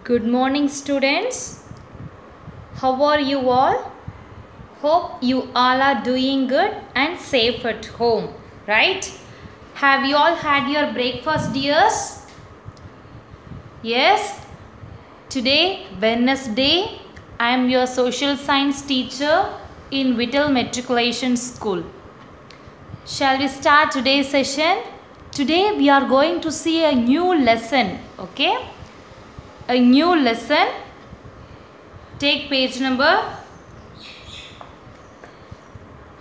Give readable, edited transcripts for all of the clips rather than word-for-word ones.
Good morning, students. How are you all? Hope you all are doing good and safe at home, right? Have you all had your breakfast, dears? Yes. Today, Wednesday, I am your social science teacher in Whittle Matriculation School. Shall we start today's session? Today, we are going to see a new lesson, okay? A new lesson. Take page number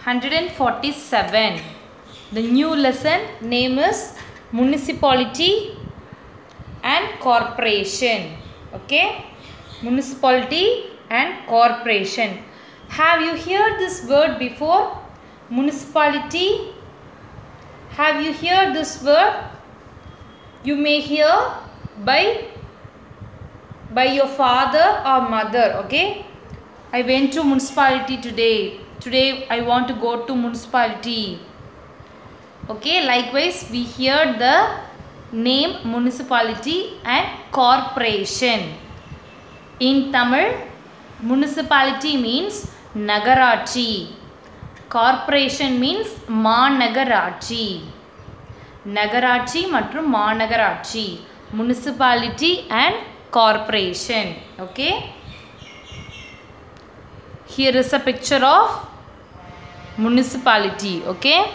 147. The new lesson name is Municipality and Corporation. Okay? Municipality and Corporation. Have you heard this word before? Municipality. Have you heard this word? You may hear by your father or mother. Okay, I went to municipality today I want to go to municipality. Okay, likewise we hear the name municipality and corporation. In Tamil, municipality means Nagarachi, corporation means Managarachi. Nagarachi மற்றும் Managarachi, municipality and corporation. Okay, here is a picture of municipality. Okay,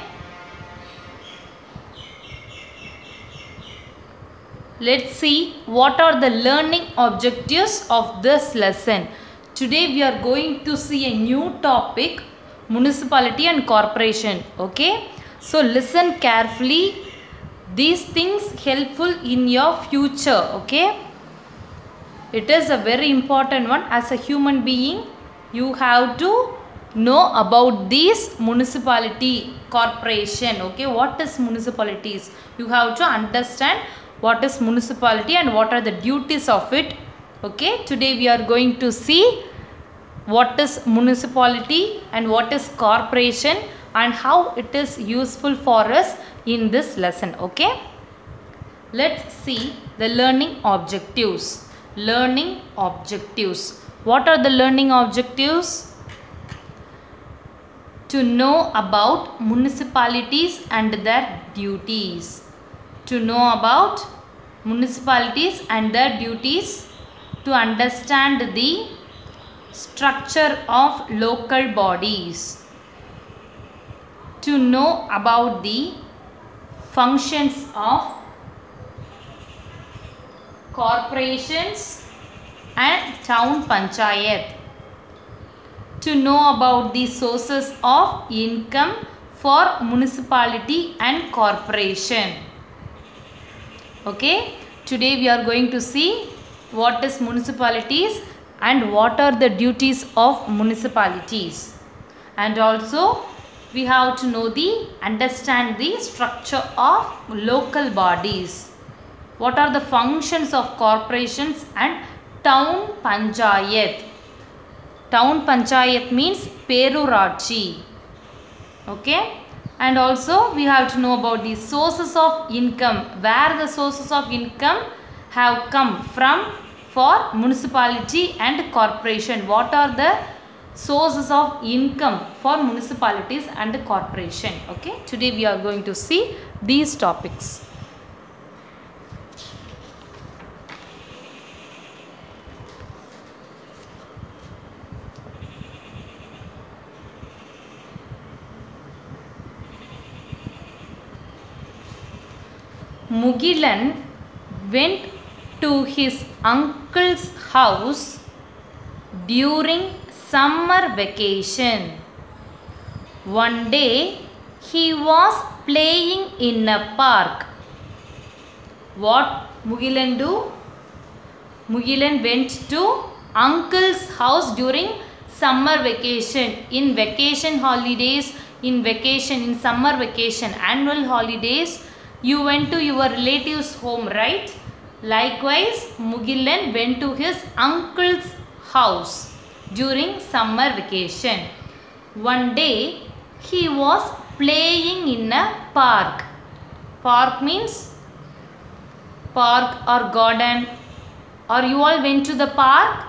let's see what are the learning objectives of this lesson. Today we are going to see a new topic, municipality and corporation. Okay, so listen carefully. These things helpful in your future. Okay, it is a very important one. As a human being, you have to know about these municipality, corporation. Okay, what is municipalities? You have to understand what is municipality and what are the duties of it. Okay, today we are going to see what is municipality and what is corporation and how it is useful for us in this lesson. Okay, let's see the learning objectives. Learning objectives. What are the learning objectives? To know about municipalities and their duties. To know about municipalities and their duties. To understand the structure of local bodies. To know about the functions of corporations and town panchayat. To know about the sources of income for municipality and corporation. Okay, today we are going to see what is municipalities and what are the duties of municipalities, and also we have to know understand the structure of local bodies. What are the functions of corporations and town panchayat? Town panchayat means Perurachi. Okay, and also we have to know about the sources of income, where the sources of income have come from for municipality and corporation. What are the sources of income for municipalities and corporation? Okay, today we are going to see these topics. Mugilan went to his uncle's house during summer vacation. One day he was playing in a park. What Mugilan do? Mugilan went to uncle's house during summer vacation. In vacation holidays, in summer vacation, annual holidays, you went to your relative's home, right? Likewise, Mugilan went to his uncle's house during summer vacation. One day, he was playing in a park. Park means park or garden. or you all went to the park?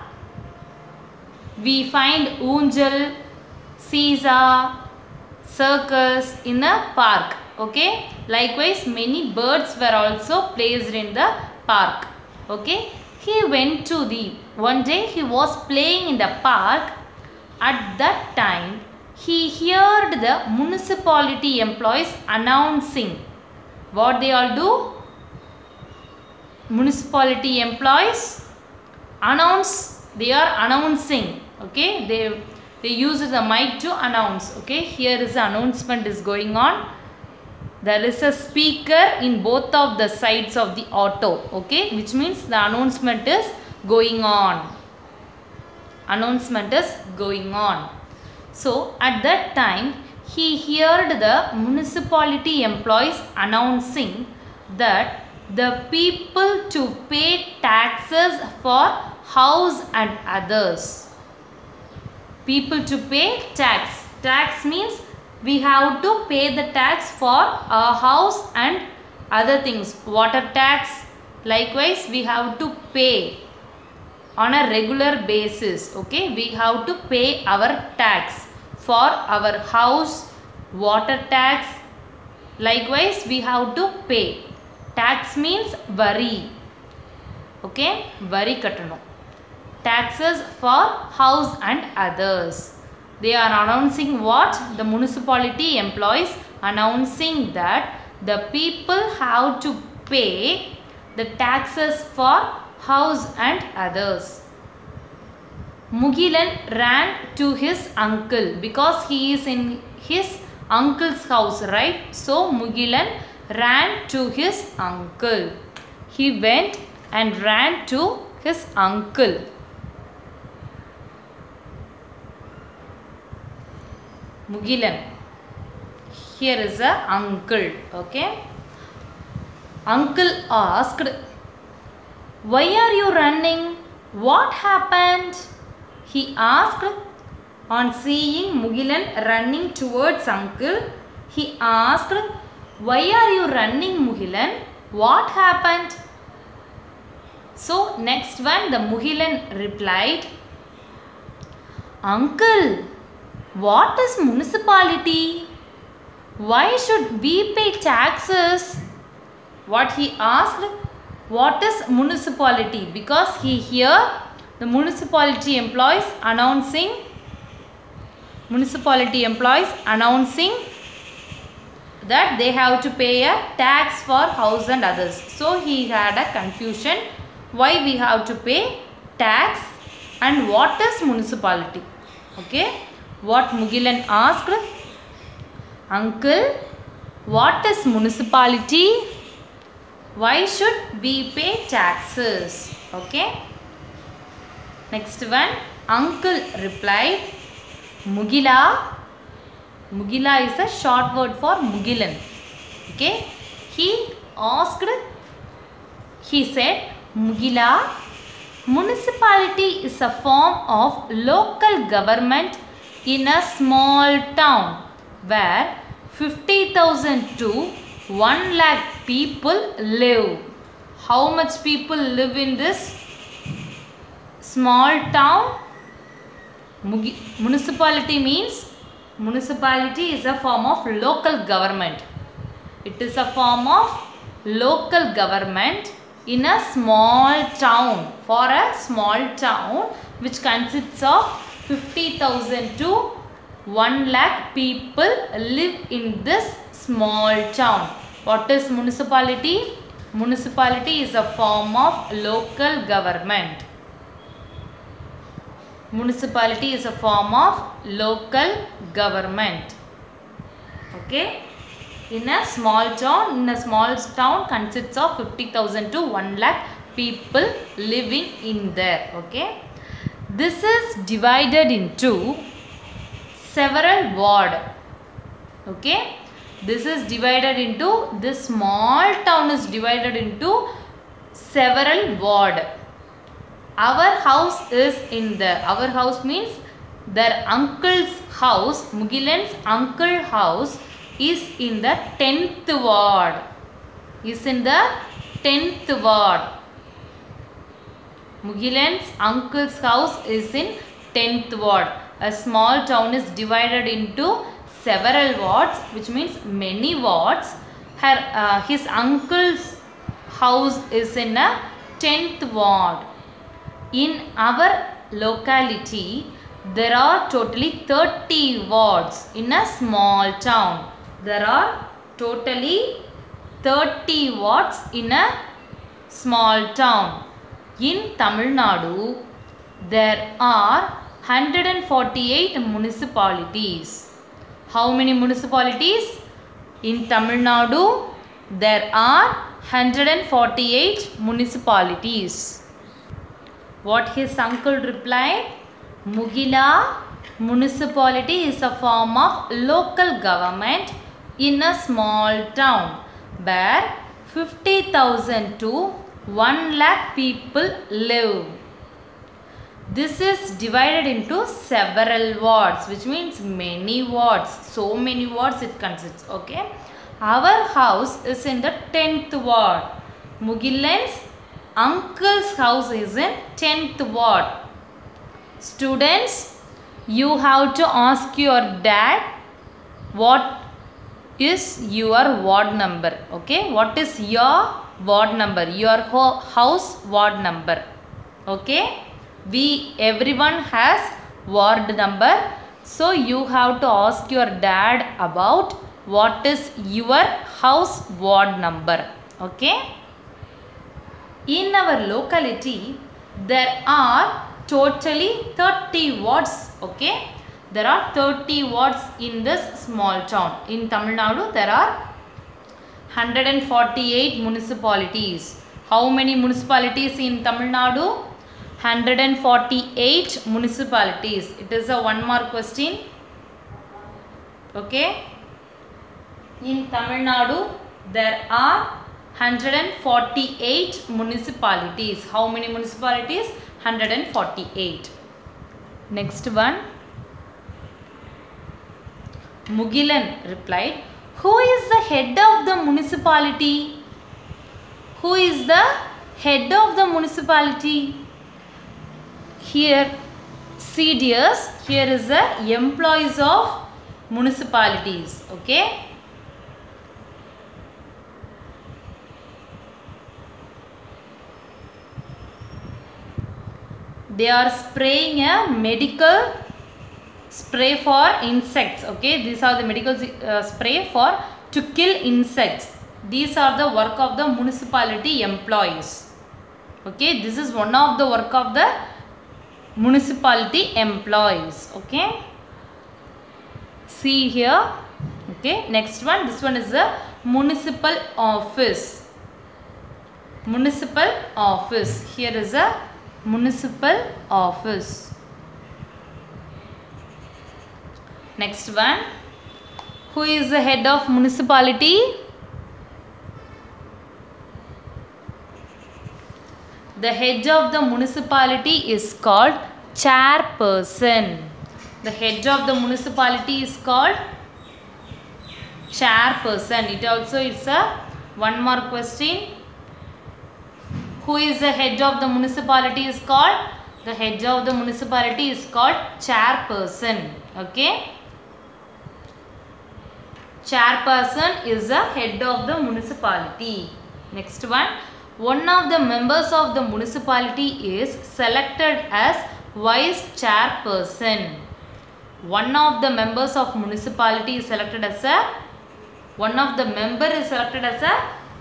We find Oonjal, Seesaw, circus in a park. Okay. Likewise, many birds were also placed in the park. Okay. He went to one day he was playing in the park. At that time, he heard the municipality employees announcing. What they all do? Municipality employees announce. They are announcing. Okay. They use the mic to announce. Okay. Here is the announcement is going on. There is a speaker in both of the sides of the auto. Okay. Which means the announcement is going on. Announcement is going on. So at that time he heard the municipality employees announcing that the people to pay taxes for house and others. People to pay tax. Tax means we have to pay the tax for our house and other things. Water tax. Likewise, we have to pay on a regular basis. Okay, we have to pay our tax for our house, water tax. Likewise, we have to pay. Tax means vari. Okay, vari kattano. Taxes for house and others. They are announcing what? The municipality employees announcing that the people have to pay the taxes for house and others. Mugilan ran to his uncle because he is in his uncle's house, right? So Mugilan ran to his uncle. He went and ran to his uncle. Mugilan. Here is a uncle. Okay. Uncle asked, "Why are you running? What happened?" He asked. On seeing Mugilan running towards uncle, he asked, "Why are you running, Mugilan? What happened?" So next one, the Mugilan replied, "Uncle, what is municipality? Why should we pay taxes?" What he asked, what is municipality? Because he hear the municipality employees announcing that they have to pay a tax for house and others. So he had a confusion why we have to pay tax and what is municipality. Okay. What Mugilan asked, "Uncle, what is municipality? Why should we pay taxes?" Okay. Next one, uncle replied, "Mugila." Mugila is a short word for Mugilan. Okay. He said, "Mugila, municipality is a form of local government in a small town where 50,000 to 1 lakh people live." How much people live in this small town? Municipality means municipality is a form of local government. It is a form of local government in a small town. For a small town which consists of 50,000 to 1 lakh people live in this small town. What is municipality? Municipality is a form of local government. Municipality is a form of local government. Okay. In a small town consists of 50,000 to 1 lakh people living in there. Okay. This is divided into several ward. Okay. This is divided into, this small town is divided into several ward. Our house is in there. Our house means their uncle's house, Mugilan's uncle house is in the 10th ward. Is in the 10th ward. Mugilan's uncle's house is in 10th ward. A small town is divided into several wards, which means many wards. His uncle's house is in a 10th ward. In our locality, there are totally 30 wards in a small town. There are totally 30 wards in a small town. In Tamil Nadu, there are 148 municipalities. How many municipalities? In Tamil Nadu, there are 148 municipalities. What his uncle replied? Mugila municipality is a form of local government in a small town where 50,000 to 1 lakh people live. This is divided into several wards, which means many wards. So many wards it consists. Okay. Our house is in the 10th ward. Mugilan's uncle's house is in 10th ward. Students, you have to ask your dad what is your ward number. Okay. What is your ward number? Your house ward number. Okay. Everyone has ward number. So you have to ask your dad about what is your house ward number. Okay. In our locality, there are totally 30 wards. Okay. There are 30 wards in this small town. In Tamil Nadu, there are 148 municipalities. How many municipalities in Tamil Nadu? 148 municipalities. It is a 1 mark question. Okay. In Tamil Nadu, there are 148 municipalities. How many municipalities? 148. Next one. Mugilan replied, who is the head of the municipality? Who is the head of the municipality? Here, see dears, here is the employees of municipalities. Okay. They are spraying a medical spray for insects. Okay. These are the medical spray to kill insects. These are the work of the municipality employees. Okay. This is one of the work of the municipality employees. Okay. See here. Okay. Next one. This one is the municipal office. Municipal office. Here is a municipal office. Next one. Who is the head of municipality? The head of the municipality is called chairperson. The head of the municipality is called chairperson. It also is a 1 mark question. Who is the head of the municipality is called? The head of the municipality is called chairperson. Okay. Chairperson is the head of the municipality. Next one. One of the members of the municipality is selected as vice chairperson. One of the members of municipality is selected as a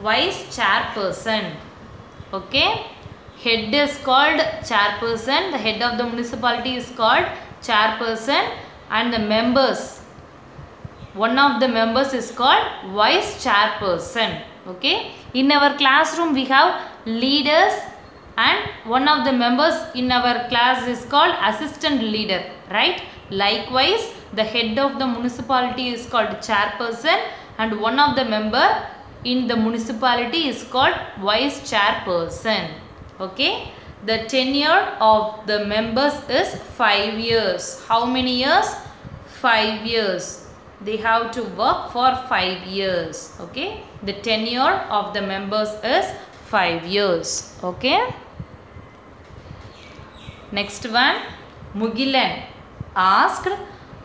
vice chairperson. Okay. Head is called chairperson. The head of the municipality is called chairperson, and the members, one of the members is called vice chairperson. Okay. In our classroom we have leaders, and one of the members in our class is called assistant leader, right? Likewise, the head of the municipality is called chairperson, and one of the member in the municipality is called vice chairperson. Okay. The tenure of the members is 5 years. How many years? 5 years. They have to work for 5 years. Okay. The tenure of the members is 5 years. Okay. Next one, Mugilan asked,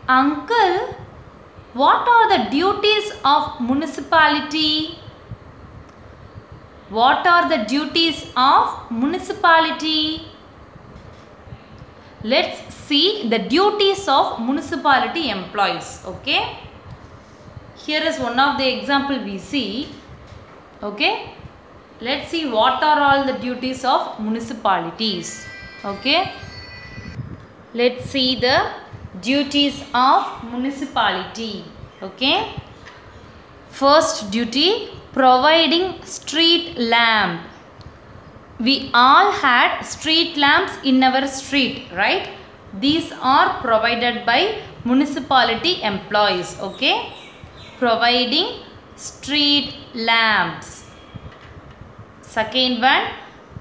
Uncle, what are the duties of municipality? What are the duties of municipality? Let's see the duties of municipality employees. Okay. Here is one of the example we see. Okay. Let's see what are all the duties of municipalities. Okay. Let's see the duties of municipality. Okay. First duty, providing street lamp. We all had street lamps in our street, right? These are provided by municipality employees. Okay. Providing street lamps. Second one,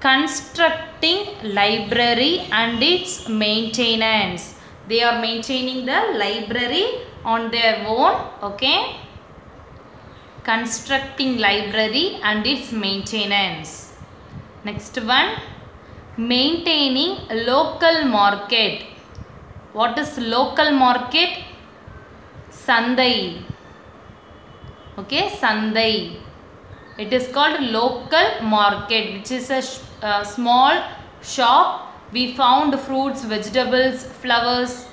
constructing library and its maintenance. They are maintaining the library on their own. Okay. Constructing library and its maintenance. Next one, maintaining local market. What is local market? Sandai. Okay, Sandai. It is called local market, which is a small shop. We found fruits, vegetables, flowers.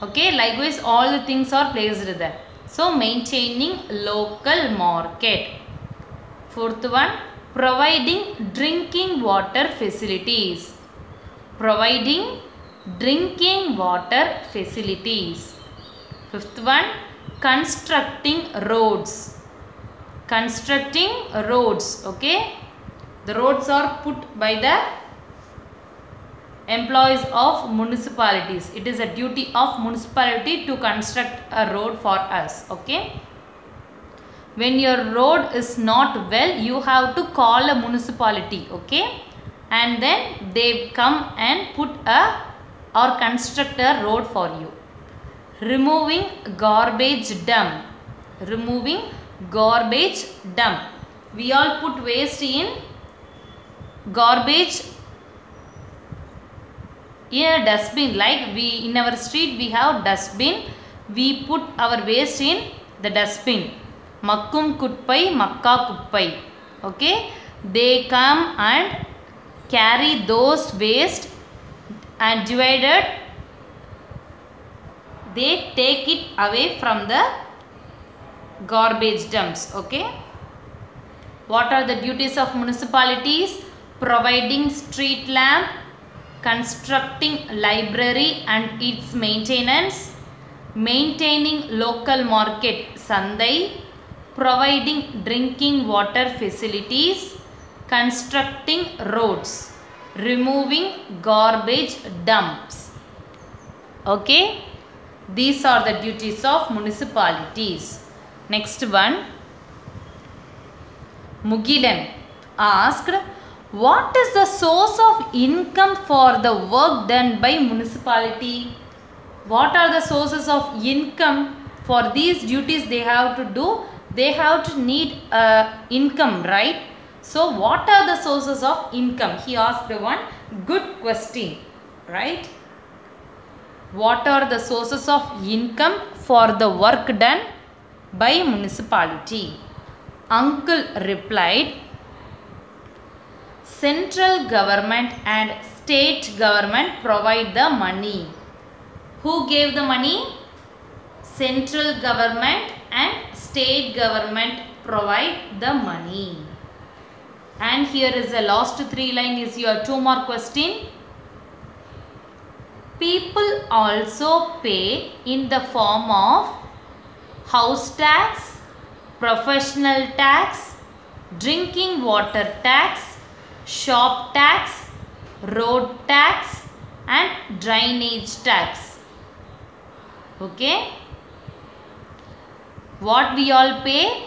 Okay, likewise all the things are placed there. So, maintaining local market. Fourth one, providing drinking water facilities. Providing drinking water facilities. Fifth one, constructing roads. Constructing roads. Okay. The roads are put by the employees of municipalities. It is a duty of municipality to construct a road for us. Okay. When your road is not well, you have to call a municipality. Okay. And then they come and put a or construct a road for you. Removing garbage dump. Removing garbage dump. We all put waste in garbage in a dustbin. Like in our street we have dustbin. We put our waste in the dustbin. Makkum kutpai, makka kuppai. Okay. They come and carry those waste and divided. They take it away from the garbage dumps. Okay. What are the duties of municipalities? Providing street lamp, constructing library and its maintenance, maintaining local market Sandai, providing drinking water facilities, constructing roads, removing garbage dumps. Okay. These are the duties of municipalities. Next one, Mugilan asked, what is the source of income for the work done by municipality? What are the sources of income for these duties they have to do? They have to need income, right? So, what are the sources of income? He asked one good question, right? What are the sources of income for the work done by municipality? Uncle replied, central government and state government provide the money. Who gave the money? Central government and state government provide the money. And here is the last 3 line is your 2 mark question. People also pay in the form of house tax, professional tax, drinking water tax, shop tax, road tax and drainage tax. Okay. What we all pay?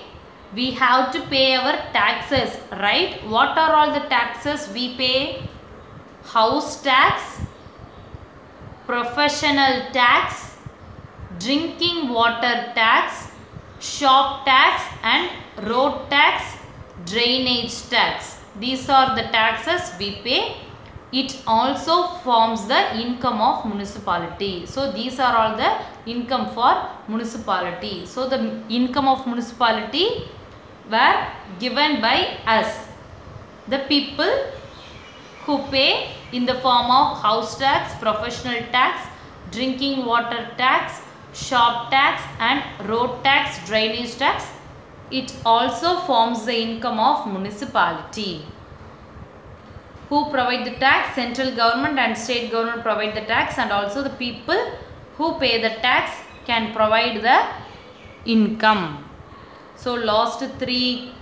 We have to pay our taxes, right? What are all the taxes we pay? House tax, professional tax, drinking water tax, shop tax and road tax, drainage tax. These are the taxes we pay. It also forms the income of municipality. So these are all the income for municipality. So the income of municipality were given by us, the people who pay in the form of house tax, professional tax, drinking water tax, shop tax and road tax, drainage tax. It also forms the income of municipality. Who provide the tax? Central government and state government provide the tax, and also the people who pay the tax can provide the income. So last 3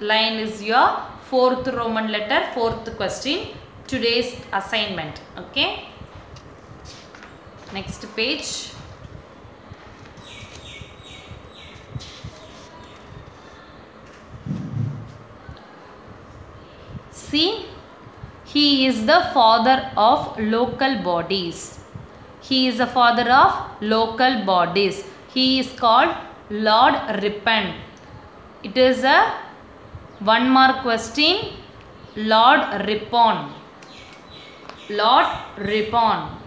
line is your 4th Roman letter, 4th question, today's assignment. Okay. Next page. See, he is the father of local bodies. He is the father of local bodies. He is called Lord Ripon. It is a 1 mark question. Lord Ripon. Lord Ripon.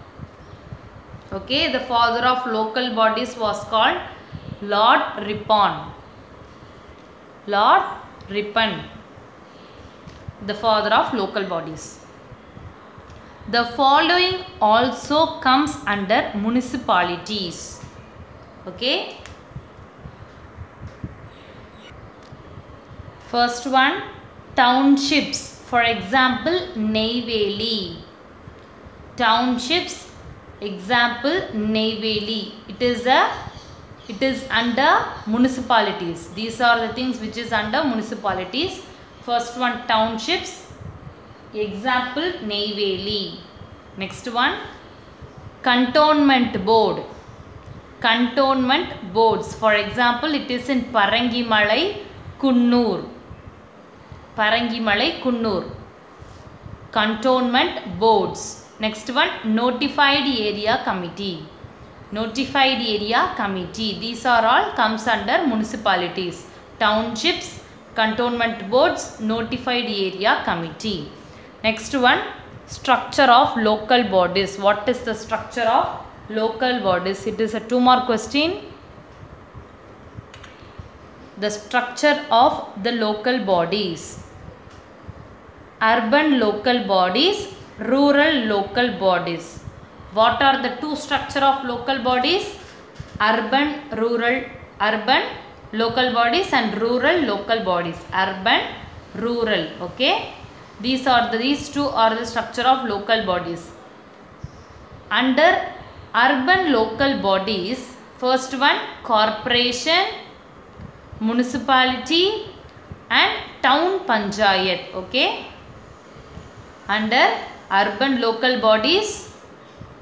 Okay, the father of local bodies was called Lord Ripon. Lord Ripon, the father of local bodies. The following also comes under municipalities. Okay. First one, townships. For example, Neyveli. Townships, example Neyveli. It is under municipalities. These are the things which is under municipalities. First one, townships, example Neyveli. Next one, cantonment board. Cantonment boards, for example, it is in Parangimalai, Kunnur. Parangimalai, Kunnur. Cantonment boards. Next one, notified area committee. Notified area committee. These are all comes under municipalities. Townships, cantonment boards, notified area committee. Next one, structure of local bodies. What is the structure of local bodies? It is a 2 mark question. The structure of the local bodies. Urban local bodies, rural local bodies. What are the 2 structure of local bodies? Urban local bodies and rural local bodies. Urban, rural. Okay. These 2 are the structure of local bodies. Under urban local bodies, first one, corporation, municipality and town panchayat. Okay. Under urban local bodies,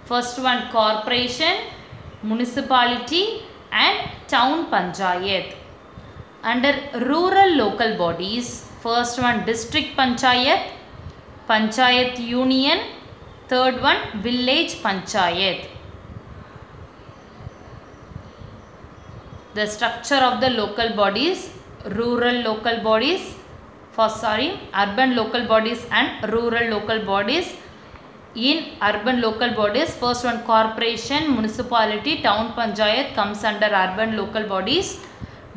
first one, corporation, municipality and town panchayat. Under rural local bodies, first one, district panchayat, panchayat union, third one, village panchayat. The structure of the local bodies, rural local bodies, urban local bodies and rural local bodies. In urban local bodies, first one, corporation, municipality, town panchayat comes under urban local bodies.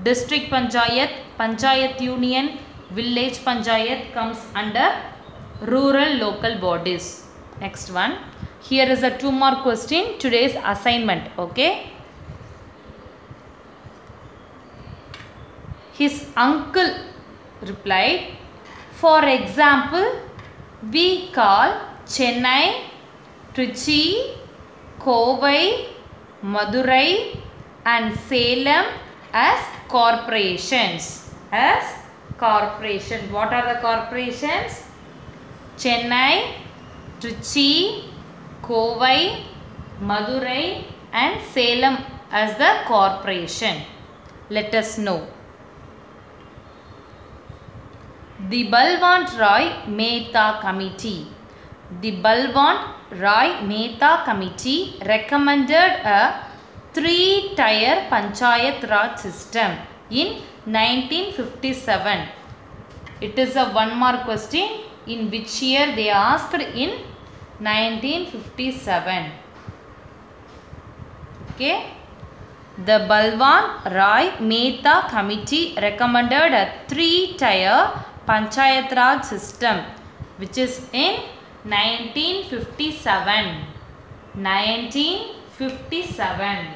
District panchayat, panchayat union, village panchayat comes under rural local bodies. Next one, here is a 2 mark question, today's assignment. Okay. His uncle replied, for example, we call Chennai, Trichy, Kovai, Madurai and Salem as corporations. As corporation. What are the corporations? Chennai, Trichy, Kovai, Madurai and Salem as the corporation. Let us know. The Balwant Rai Mehta Committee. The Balwant Rai Mehta Committee recommended a 3-tier Panchayat Raj system in 1957. It is a 1 mark question. In which year? They asked in 1957. Okay. The Balwan Rai Mehta Committee recommended a 3-tier Panchayat Raj system, which is in 1957. 1957.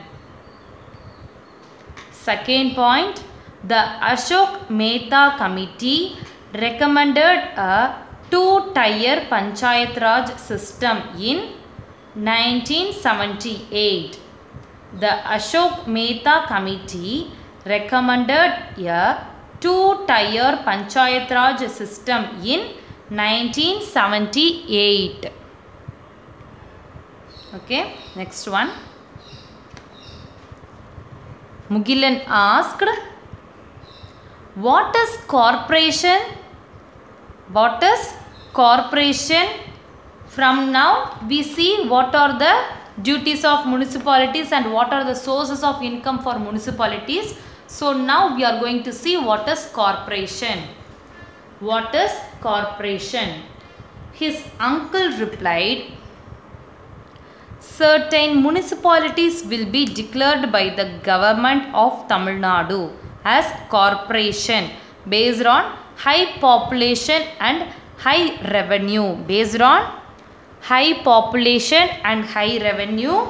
Second point, the Ashok Mehta Committee recommended a 2-tier Panchayat Raj system in 1978. The Ashok Mehta Committee recommended a 2-tier Panchayat Raj system in 1978. Okay, next one. Mugilan asked, what is corporation? What is corporation? From now we see what are the duties of municipalities and what are the sources of income for municipalities. So now we are going to see what is corporation. What is corporation? His uncle replied, certain municipalities will be declared by the government of Tamil Nadu as corporation based on high population and high revenue. Based on high population and high revenue,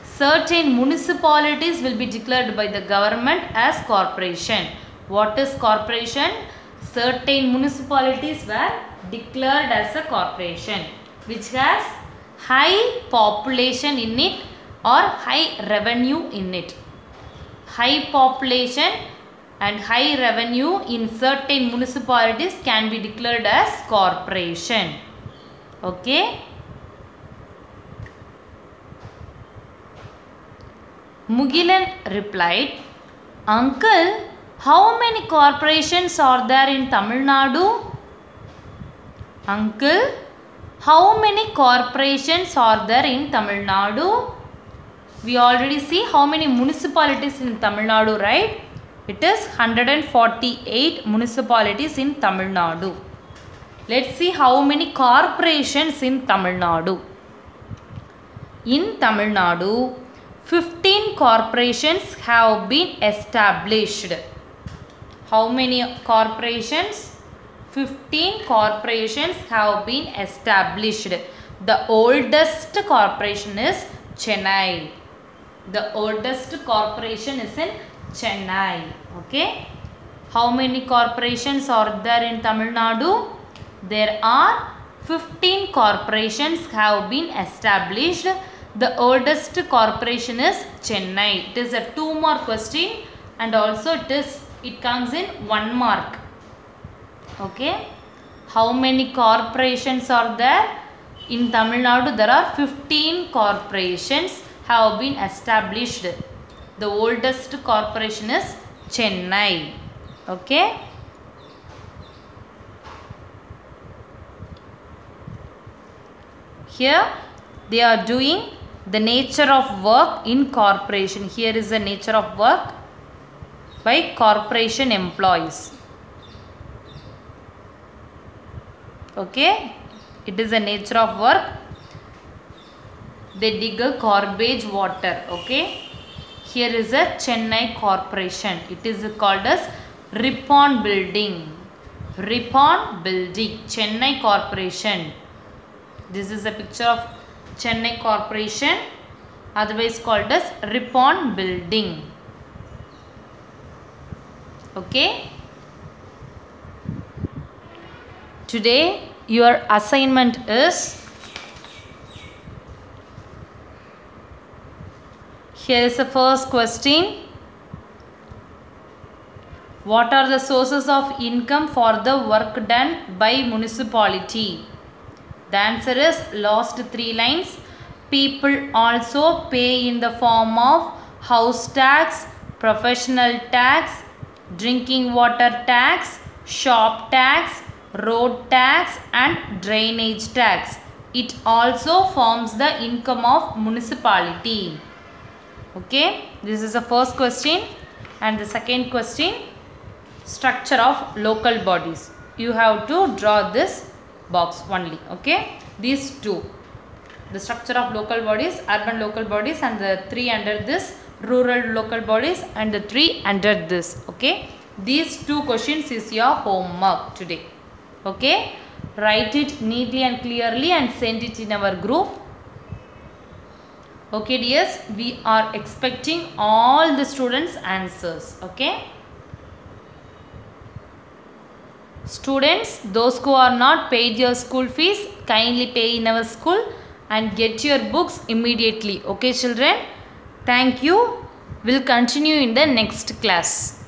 certain municipalities will be declared by the government as corporation. What is corporation? Certain municipalities were declared as a corporation which has high population in it or high revenue in it. High population and high revenue in certain municipalities can be declared as corporation. Okay. Mugilan replied, uncle, how many corporations are there in Tamil Nadu? Uncle, how many corporations are there in Tamil Nadu? We already see how many municipalities in Tamil Nadu, right? It is 148 municipalities in Tamil Nadu. Let's see how many corporations in Tamil Nadu. In Tamil Nadu, 15 corporations have been established. How many corporations? 15 corporations have been established. The oldest corporation is Chennai. The oldest corporation is in Chennai. Okay. How many corporations are there in Tamil Nadu? There are 15 corporations have been established. The oldest corporation is Chennai. It is a 2-mark question and also it comes in 1 mark. Okay. How many corporations are there? In Tamil Nadu there are 15 corporations have been established. The oldest corporation is Chennai. Okay. Here they are doing the nature of work in corporation. Here is the nature of work by corporation employees. Okay. It is the nature of work. They dig a garbage water. Okay. Here is a Chennai corporation. It is called as Ripon building. Ripon building. Chennai corporation. This is a picture of Chennai corporation, otherwise called as Ripon building. Okay. Today your assignment is, here is the first question. What are the sources of income for the work done by municipality? The answer is last 3 lines. People also pay in the form of house tax, professional tax, drinking water tax, shop tax, road tax and drainage tax. It also forms the income of municipality. Okay, this is the first question. And the second question, structure of local bodies. You have to draw this box only. Okay, these two, the structure of local bodies, urban local bodies, and the 3 under this rural local bodies, and the 3 under this. Okay, these 2 questions is your homework today. Okay, write it neatly and clearly and send it in our group. Okay dears, we are expecting all the students answers. Okay, students, those who are not paid your school fees, kindly pay in our school and get your books immediately. Okay children, thank you. We'll continue in the next class.